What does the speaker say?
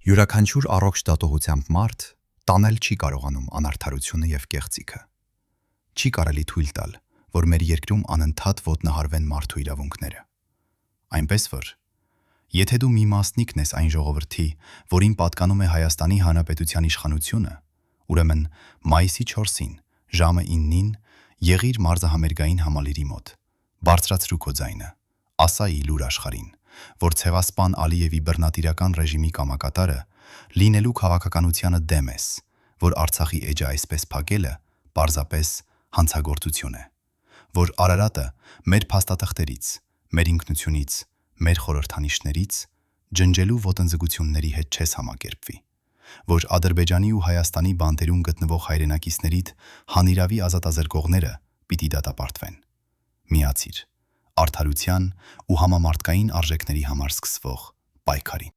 Յուրաքանչյուր առողջ դատողությամբ մարդ տանել չի կարողանում անարդարությունը և կեղծիքը։ Չի կարելի թույլ տալ, որ մեր երկրում անընդհատ ոտնահարվեն մարդու իրավունքները։ Այնպես որ, եթե դու մի մասնիկն ես այն ժողովրդի, որին պատկանում է Հայաստանի Հանրապետության իշխանությունը, ուրեմն մայիսի 4-ին ժամը 9-ին եղիր մարզահամերգային համալիրի մոտ, բարձրացրու քո ձայնը, ասա ի լուր աշխարհին, որ ցեղասպան Ալիևի բռնատիրական ռեժիմի կամակատարը լինելու քաղաքականությանը դեմ ես, որ Արցախի էջը այսպես փակելը պարզապես հանցագործություն է, որ Արարատը մեր փաստաթղթերից, մեր ինքնությունից, մեր խորհրդանիշներից ջնջելու ոտնձգությունների հետ չես համակերպվի, որ Ադրբեջանի ու Հայաստանի բանտերում գտնվող հայրենակիցներիդ հանիրավի ազատազրկողները պիտի դատապարտվեն։ Միացիր արդարության ու համամարտկային արժեքների համար սկսվող պայքարին։